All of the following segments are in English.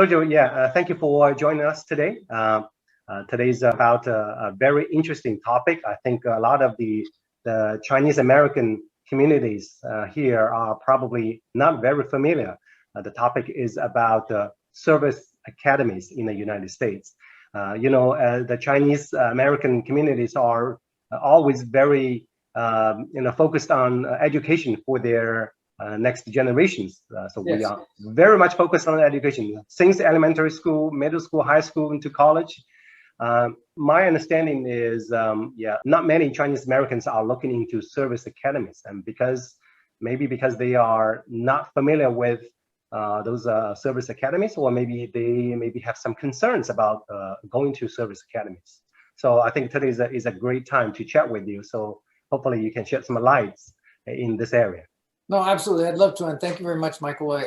Sergio, thank you for joining us today. Today is about a very interesting topic. I think a lot of the Chinese American communities here are probably not very familiar. The topic is about service academies in the United States. The Chinese American communities are always very focused on education for their next generations. So yes, we are very much focused on education since elementary school, middle school, high school, into college. My understanding is, not many Chinese Americans are looking into service academies, and because they are not familiar with those service academies, or maybe they have some concerns about going to service academies. So I think today is a great time to chat with you. So hopefully you can shed some lights in this area. No, absolutely. I'd love to. And thank you very much, Michael.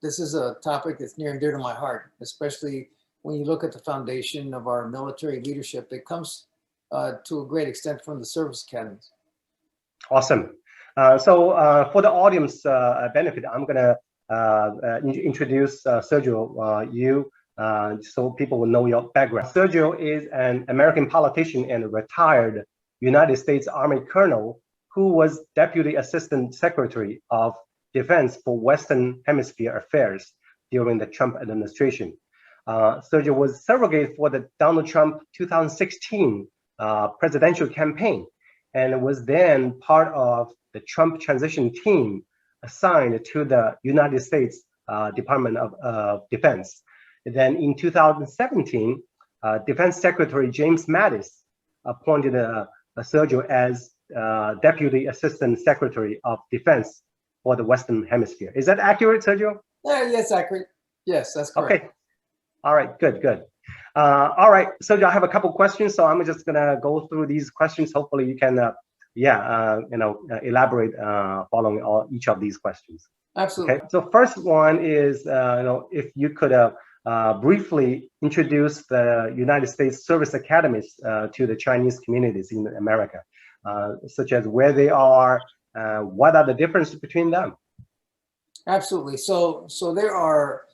This is a topic that's near and dear to my heart, especially when you look at the foundation of our military leadership. It comes to a great extent from the service academies. Awesome. So for the audience benefit, I'm going to introduce Sergio, so people will know your background. Sergio is an American politician and a retired United States Army colonel who was Deputy Assistant Secretary of Defense for Western Hemisphere Affairs during the Trump administration. Sergio was surrogate for the Donald Trump 2016 presidential campaign, and was then part of the Trump transition team assigned to the United States Department of Defense. Then in 2017, Defense Secretary James Mattis appointed Sergio as Deputy Assistant Secretary of Defense for the Western Hemisphere. Is that accurate, Sergio? Yes, accurate. Yes, that's correct. Okay. All right, good. All right, Sergio, I have a couple questions, so I'm just gonna go through these questions. Hopefully you can, elaborate following each of these questions. Absolutely. Okay. So first one is, if you could briefly introduce the United States service academies to the Chinese communities in America, such as where they are, what are the differences between them? Absolutely. So there are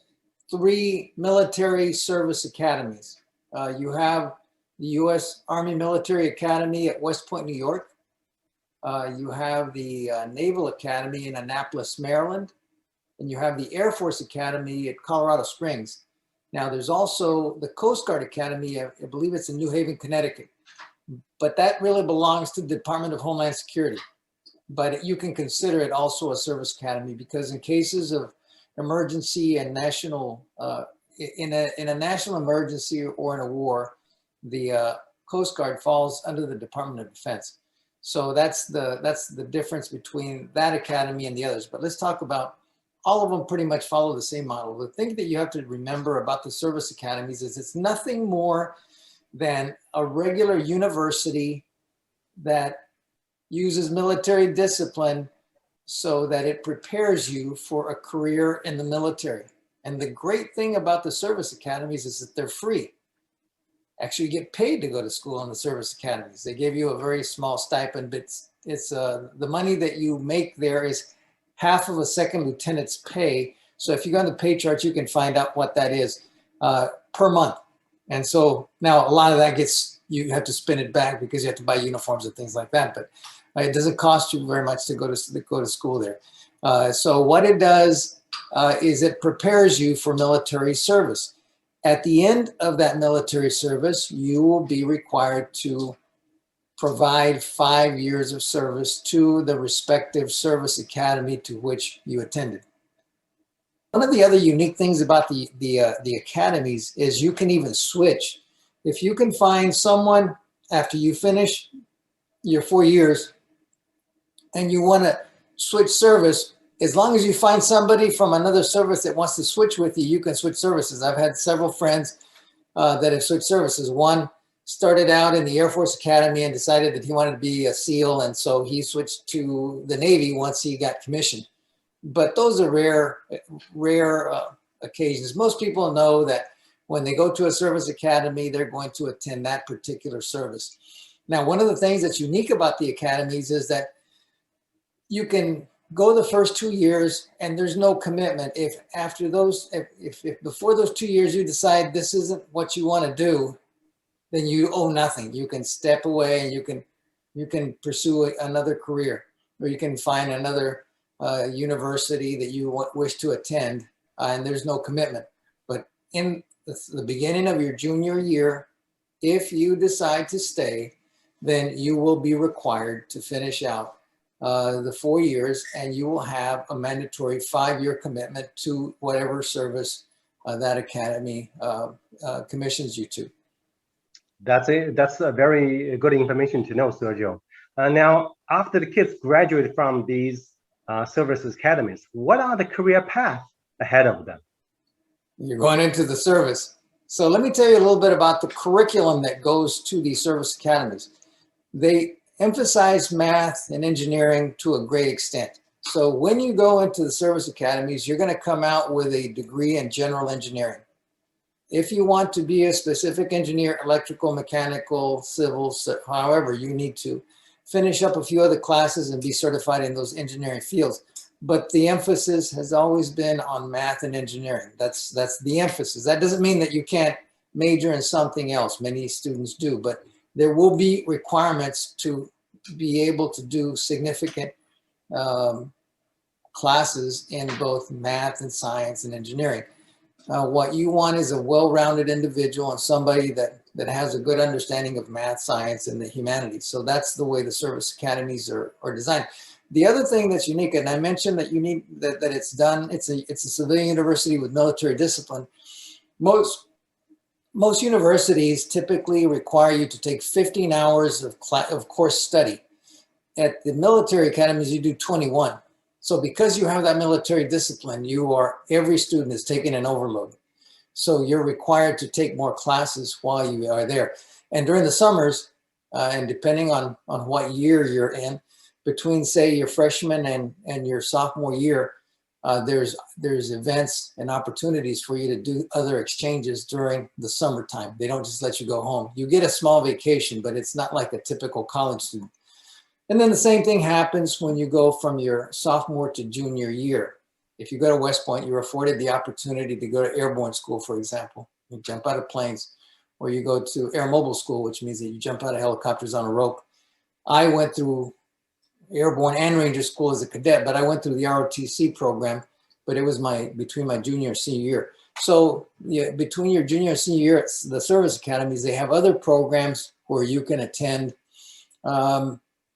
3 military service academies. You have the U.S. Army Military Academy at West Point, New York. You have the Naval Academy in Annapolis, Maryland. And you have the Air Force Academy at Colorado Springs. Now, there's also the Coast Guard Academy, I believe it's in New Haven, Connecticut. But that really belongs to the Department of Homeland Security. But you can consider it also a service academy, because in cases of emergency and national, in a national emergency or in a war, the Coast Guard falls under the Department of Defense. So that's the difference between that academy and the others. But let's talk about, all of them pretty much follow the same model. The thing that you have to remember about the service academies is it's nothing more than a regular university that uses military discipline so that it prepares you for a career in the military. And the great thing about the service academies is that they're free. Actually, you get paid to go to school in the service academies. They give you a very small stipend, but it's the money that you make there is half of a second lieutenant's pay. So if you go on the pay chart, you can find out what that is per month. And so now a lot of that you have to spin it back because you have to buy uniforms and things like that. But it doesn't cost you very much to go to school there. So what it does is it prepares you for military service. At the end of that military service, you will be required to provide 5 years of service to the respective service academy to which you attended. One of the other unique things about the academies is you can even switch. If you can find someone after you finish your 4 years and you want to switch service, as long as you find somebody from another service that wants to switch with you, you can switch services. I've had several friends that have switched services. One started out in the Air Force Academy and decided that he wanted to be a SEAL, and so he switched to the Navy once he got commissioned. But those are rare occasions. Most people know that when they go to a service academy, they're going to attend that particular service. Now, one of the things that's unique about the academies is that you can go the first 2 years and there's no commitment. If after those, if before those 2 years you decide this isn't what you want to do, then you owe nothing. You can step away and you can pursue another career, or you can find another university that you wish to attend, and there's no commitment. But in the beginning of your junior year, if you decide to stay, then you will be required to finish out the 4 years, and you will have a mandatory 5-year commitment to whatever service that academy commissions you to. That's it. That's a very good information to know, Sergio. Now, after the kids graduate from these service academies, what are the career paths ahead of them? You're going into the service. So let me tell you a little bit about the curriculum that goes to these service academies. They emphasize math and engineering to a great extent. So when you go into the service academies, you're going to come out with a degree in general engineering. If you want to be a specific engineer, electrical, mechanical, civil, however, you need to finish up a few other classes and be certified in those engineering fields. But the emphasis has always been on math and engineering. That's the emphasis. That doesn't mean that you can't major in something else. Many students do, but there will be requirements to be able to do significant classes in both math and science and engineering. What you want is a well-rounded individual and somebody that has a good understanding of math, science, and the humanities. So that's the way the service academies are designed. The other thing that's unique, and I mentioned that you need that it's done. It's a civilian university with military discipline. Most universities typically require you to take 15 hours of course study. At the military academies, you do 21. So because you have that military discipline, every student is taking an overload. So you're required to take more classes while you are there. And during the summers, and depending on what year you're in, between say your freshman and your sophomore year, there's events and opportunities for you to do other exchanges during the summertime. They don't just let you go home. You get a small vacation, but it's not like a typical college student. And then the same thing happens when you go from your sophomore to junior year. If you go to West Point, you're afforded the opportunity to go to airborne school, for example. You jump out of planes, or you go to air mobile school, which means that you jump out of helicopters on a rope. I went through airborne and ranger school as a cadet, but I went through the ROTC program, but it was between my junior and senior year. So between your junior and senior year at the service academies, they have other programs where you can attend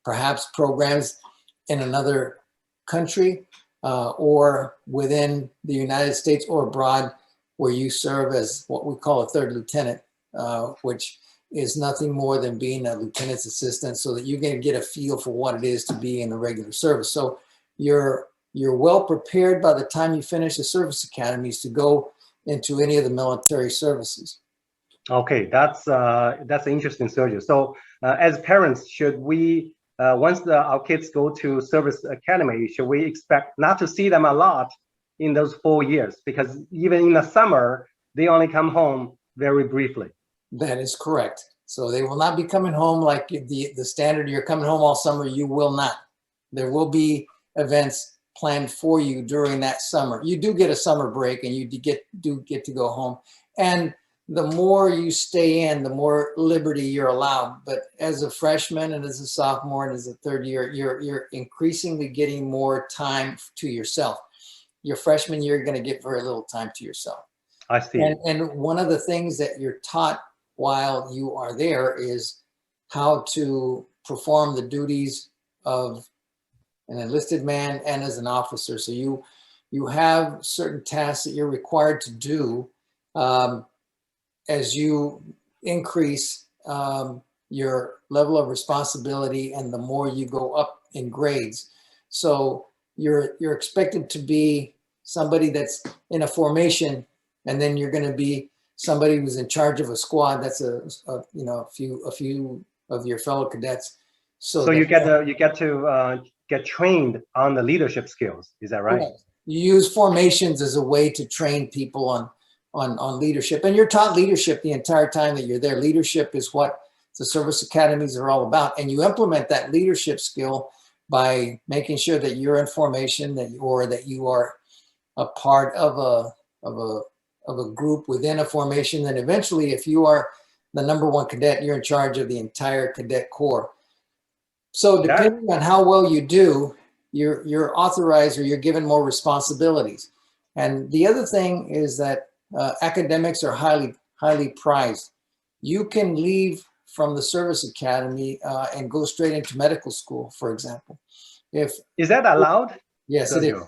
perhaps programs in another country or within the United States or abroad, where you serve as what we call a third lieutenant, which is nothing more than being a lieutenant's assistant, so that you can get a feel for what it is to be in the regular service. So you're well prepared by the time you finish the service academies to go into any of the military services. Okay, that's interesting, Sergio. So as parents, should we once our kids go to service academy, should we expect not to see them a lot in those 4 years? Because even in the summer, they only come home very briefly. That is correct. So they will not be coming home like the standard, you're coming home all summer. You will not. There will be events planned for you during that summer. You do get a summer break, and you do get to go home. And the more you stay in, the more liberty you're allowed. But as a freshman and as a sophomore and as a third year, you're increasingly getting more time to yourself. Your freshman year, you're going to get very little time to yourself. I see. And one of the things that you're taught while you are there is how to perform the duties of an enlisted man and as an officer. So you have certain tasks that you're required to do as you increase your level of responsibility, and the more you go up in grades. So you're expected to be somebody that's in a formation, and then you're going to be somebody who's in charge of a squad. That's a few of your fellow cadets. So you get to get trained on the leadership skills. Is that right? Correct. You use formations as a way to train people on leadership, and you're taught leadership the entire time that you're there. Leadership is what the service academies are all about, and you implement that leadership skill by making sure that you're in formation, that you are a part of a group within a formation. Then eventually, if you are the #1 cadet, you're in charge of the entire cadet corps. So depending on how well you do, you're authorized or you're given more responsibilities. And the other thing is that academics are highly prized. You can leave from the service academy and go straight into medical school, for example. Is that allowed? Yes, it is.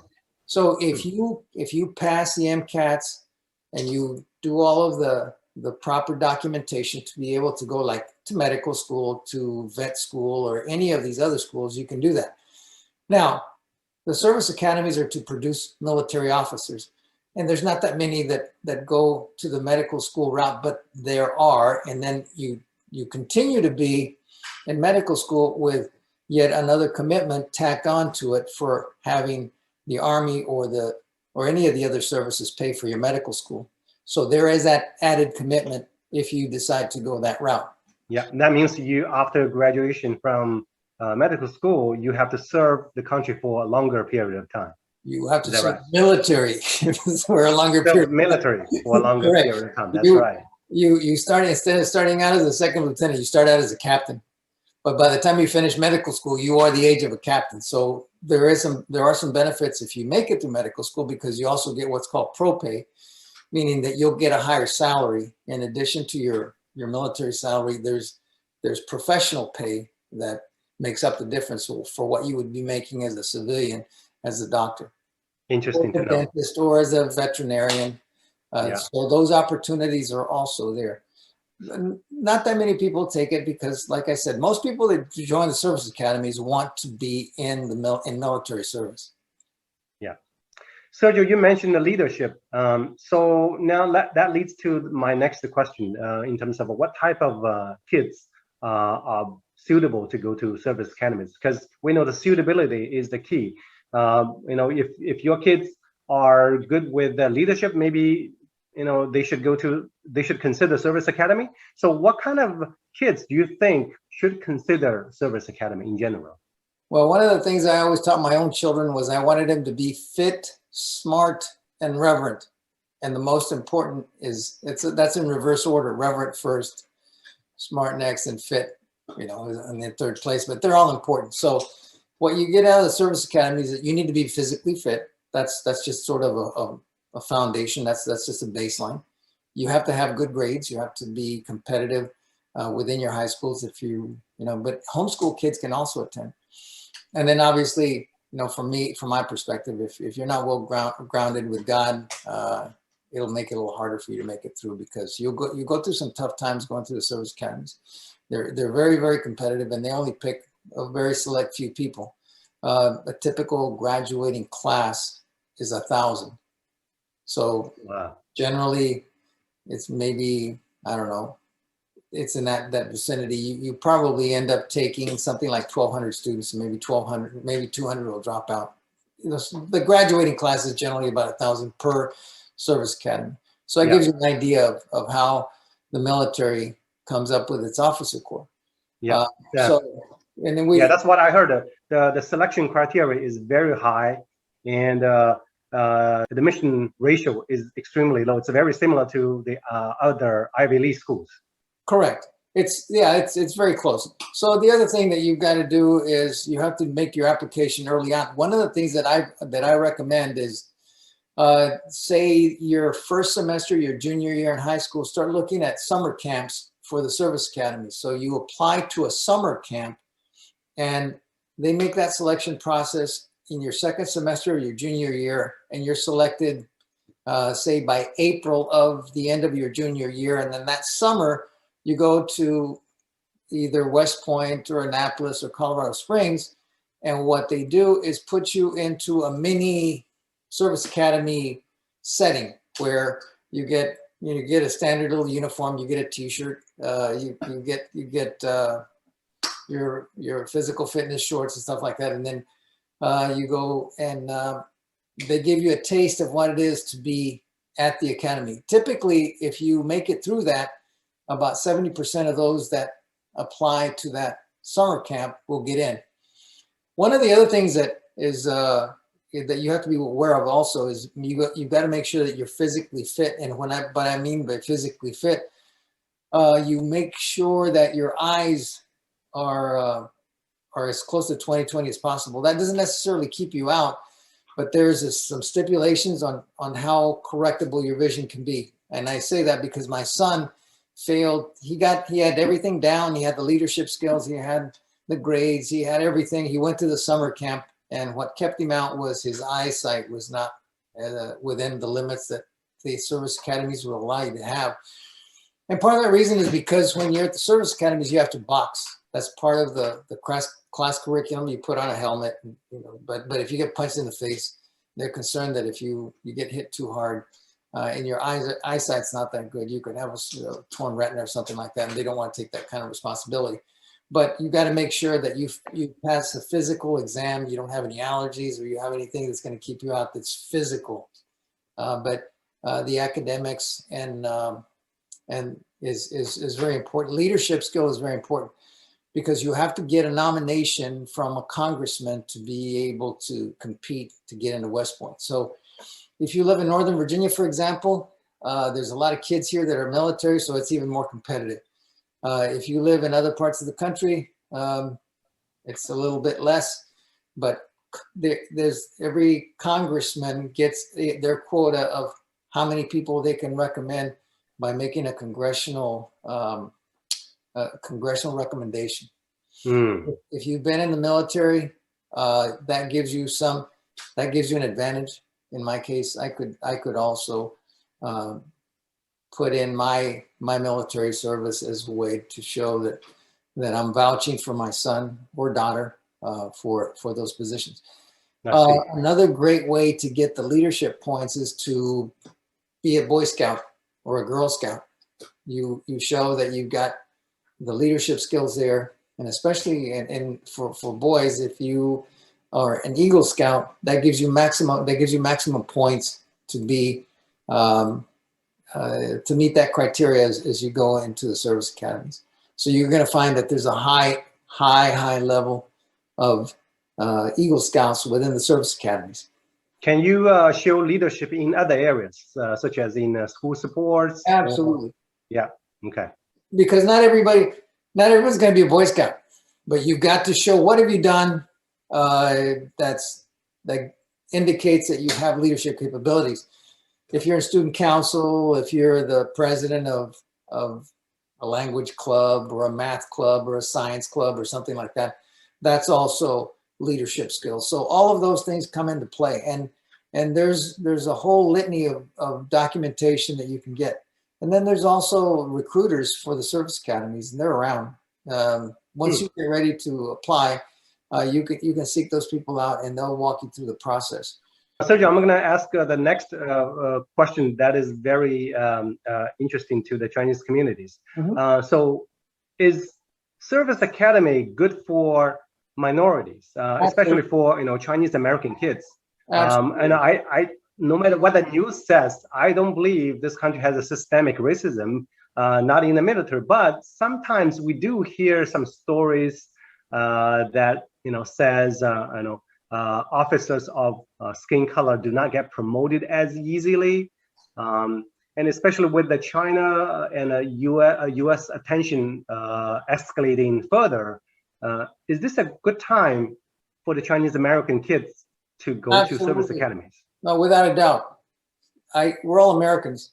So if you pass the MCATs and you do all of the proper documentation to be able to go like to medical school, to vet school, or any of these other schools, you can do that. Now, the service academies are to produce military officers, and there's not that many that go to the medical school route, but there are, and then you continue to be in medical school with yet another commitment tacked onto it for having the Army or any of the other services pay for your medical school. So there is that added commitment if you decide to go that route. Yeah, that means you, after graduation from medical school, you have to serve the country for a longer period of time. You have to serve military for a longer period. Military for a longer period of time. That's right. You start, instead of starting out as a second lieutenant, you start out as a captain. But by the time you finish medical school, you are the age of a captain. So there are some benefits if you make it through medical school, because you also get what's called pro pay, meaning that you'll get a higher salary. In addition to your military salary, there's professional pay that makes up the difference for what you would be making as a civilian, as a doctor. Interesting to know. Dentist, or as a veterinarian. So those opportunities are also there. Not that many people take it because, like I said, most people that join the service academies want to be in military service. Yeah. Sergio, you mentioned the leadership. So now that leads to my next question in terms of what type of kids are suitable to go to service academies, because we know the suitability is the key. If your kids are good with the leadership, maybe they should consider service academy. So what kind of kids do you think should consider service academy in general? Well, one of the things I always taught my own children was I wanted them to be fit, smart, and reverent. And the most important is that's in reverse order: reverent first, smart next, and fit, in the third place. But they're all important. So what you get out of the service academy is that you need to be physically fit. That's just sort of a foundation. That's just a baseline. You have to have good grades. You have to be competitive within your high schools but homeschool kids can also attend. And then obviously, from my perspective, if you're not well grounded with God, it'll make it a little harder for you to make it through, because you go through some tough times going through the service academies. They're very, very competitive, and they only pick a very select few people. A typical graduating class is 1,000. So generally, it's maybe, I don't know, it's in that vicinity. You probably end up taking something like 1,200 students, and maybe 1,200, maybe 200 will drop out. The graduating class is generally about 1,000 per service academy. So that gives you an idea of how the military comes up with its officer corps. So, and then that's what I heard. The selection criteria is very high, and the admission ratio is extremely low. It's very similar to the other Ivy League schools. Correct. It's very close. So the other thing that you've got to do is you have to make your application early on. One of the things that I recommend is, say your first semester, your junior year in high school, start looking at summer camps for the service academy. So you apply to a summer camp, and they make that selection process in your second semester of your junior year, and you're selected, say by April of the end of your junior year. And then that summer, you go to either West Point or Annapolis or Colorado Springs. And what they do is put you into a mini service academy setting where you get a standard little uniform, you get a t-shirt, you get your physical fitness shorts and stuff like that. And then you go and they give you a taste of what it is to be at the academy. Typically, if you make it through that, about 70% of those that apply to that summer camp will get in. One of the other things that is that you have to be aware of also is you've got to make sure that you're physically fit. And what I mean by physically fit, you make sure that your eyes are as close to 20/20 as possible. That doesn't necessarily keep you out, but there's some stipulations on how correctable your vision can be. And I say that because my son failed. He had everything down. He had the leadership skills. He had the grades. He had everything. He went to the summer camp, and what kept him out was his eyesight was not within the limits that the service academies will allow you to have. And part of that reason is because when you're at the service academies, you have to box. That's part of the class curriculum. You put on a helmet, but if you get punched in the face, they're concerned that if you get hit too hard and your eyesight's not that good, you could have a torn retina or something like that, and they don't want to take that kind of responsibility. But you got to make sure that you pass the physical exam, you don't have any allergies, or you have anything that's going to keep you out that's physical. But the academics and is very important. Leadership skill is very important, because you have to get a nomination from a congressman to be able to compete to get into West Point. So if you live in Northern Virginia, for example, there's a lot of kids here that are military, so it's even more competitive. If you live in other parts of the country, it's a little bit less, but every congressman gets their quota of how many people they can recommend by making a congressional recommendation. If you've been in the military, that gives you an advantage. In my case, I could also put in my military service as a way to show that I'm vouching for my son or daughter for those positions. Another great way to get the leadership points is to be a Boy Scout or a Girl Scout. You show that you've got the leadership skills there, and especially for boys, if you are an Eagle Scout, that gives you maximum points to be to meet that criteria as you go into the service academies. So you're going to find that there's a high level of Eagle Scouts within the service academies. Can you show leadership in other areas, such as in school sports? Absolutely. Yeah. Okay. Because not everyone's going to be a Boy Scout, but you've got to show what have you done that indicates that you have leadership capabilities. If you're in student council, if you're the president of a language club or a math club or a science club or something like that, that's also leadership skills. So all of those things come into play, and there's a whole litany of documentation that you can get. And then there's also recruiters for the service academies, and they're around. Once you get ready to apply, you can seek those people out, and they'll walk you through the process. Sergio, I'm going to ask the next question that is very interesting to the Chinese communities. So is service academy good for minorities, especially for Chinese American kids? And I no matter what the news says, I don't believe this country has a systemic racism, not in the military, but sometimes we do hear some stories that says officers of skin color do not get promoted as easily, and especially with the China and U.S. attention escalating further. Is this a good time for the Chinese American kids to go to service academies? No, without a doubt. We're all Americans.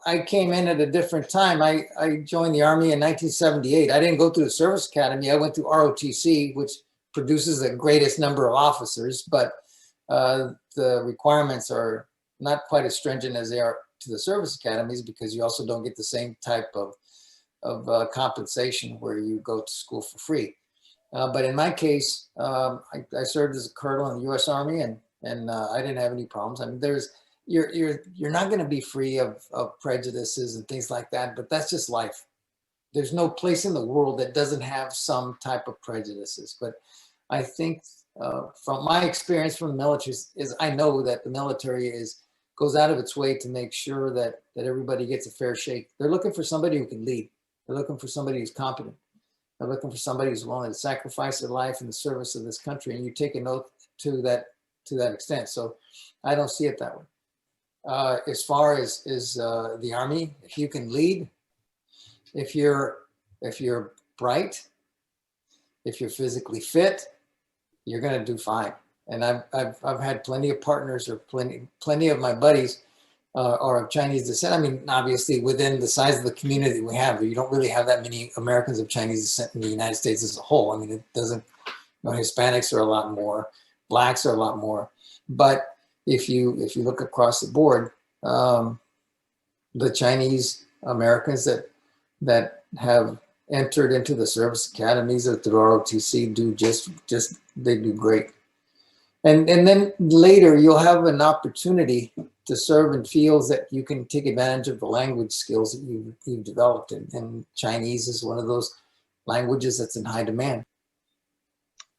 I came in at a different time. I joined the Army in 1978. I didn't go through the service academy. I went through ROTC, which produces the greatest number of officers, but the requirements are not quite as stringent as they are to the service academies, because you also don't get the same type of compensation where you go to school for free. But in my case, I served as a colonel in the U.S. Army, and I didn't have any problems. I mean, you're not going to be free of prejudices and things like that, but that's just life. There's no place in the world that doesn't have some type of prejudices. But I think from my experience from the military is I know that the military goes out of its way to make sure that everybody gets a fair shake. They're looking for somebody who can lead. They're looking for somebody who's competent. They're looking for somebody who's willing to sacrifice their life in the service of this country, and you take an oath to that extent. So I don't see it that way. As far as the Army, if you can lead, if you're bright, if you're physically fit, you're going to do fine. And I've had plenty of partners, or plenty of my buddies are of Chinese descent. I mean, obviously within the size of the community we have, you don't really have that many Americans of Chinese descent in the United States as a whole. I mean, it doesn't, Hispanics are a lot more, blacks are a lot more. But if you look across the board, the Chinese Americans that have entered into the service academies or through ROTC do they do great. And then later you'll have an opportunity to serve in fields that you can take advantage of the language skills that you've developed. And Chinese is one of those languages that's in high demand.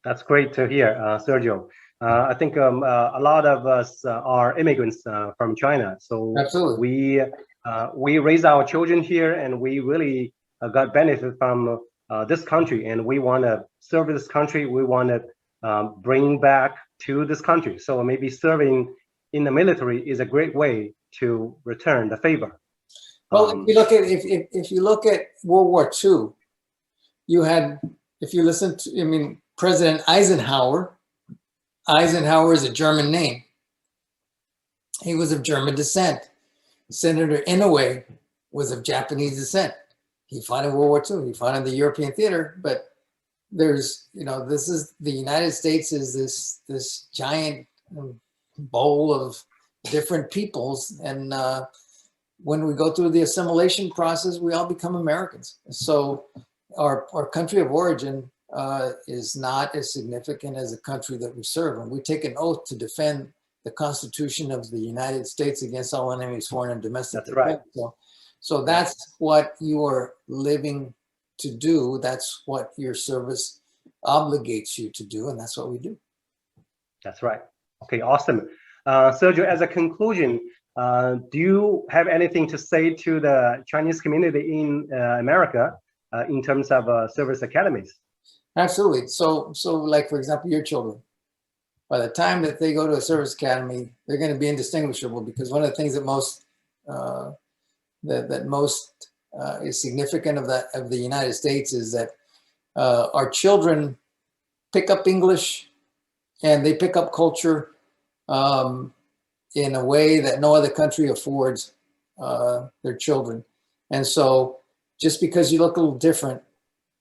That's great to hear, Sergio. I think a lot of us are immigrants from China. So absolutely, we raise our children here, and we really got benefit from this country, and we want to serve this country. We want to bring back to this country. So maybe serving in the military is a great way to return the favor. Well, if you look at World War II, you had, if you listen to, I mean, President Eisenhower is a German name. He was of German descent. Senator Inouye was of Japanese descent. He fought in World War II. He fought in the European theater, but there's, this is, the United States is this giant bowl of different peoples. And when we go through the assimilation process, we all become Americans. So our country of origin is not as significant as the country that we serve. And we take an oath to defend the Constitution of the United States against all enemies, foreign and domestic. That's right. So that's what you are living to do. That's what your service obligates you to do. And that's what we do. That's right. Okay, awesome. Sergio, as a conclusion, do you have anything to say to the Chinese community in America in terms of service academies? Absolutely. So like, for example, your children, by the time that they go to a service academy, they're going to be indistinguishable, because one of the things that most is significant of the United States is that our children pick up English and they pick up culture in a way that no other country affords their children. And so just because you look a little different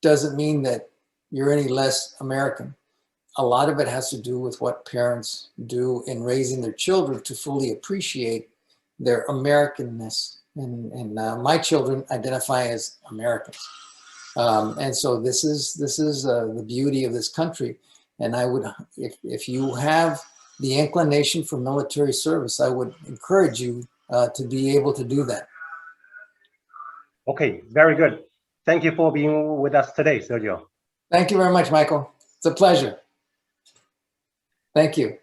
doesn't mean that you're any less American. A lot of it has to do with what parents do in raising their children to fully appreciate their Americanness. And my children identify as Americans. And so this is the beauty of this country. And I would, if you have the inclination for military service, I would encourage you to be able to do that. Okay, very good. Thank you for being with us today, Sergio. Thank you very much, Michael. It's a pleasure. Thank you.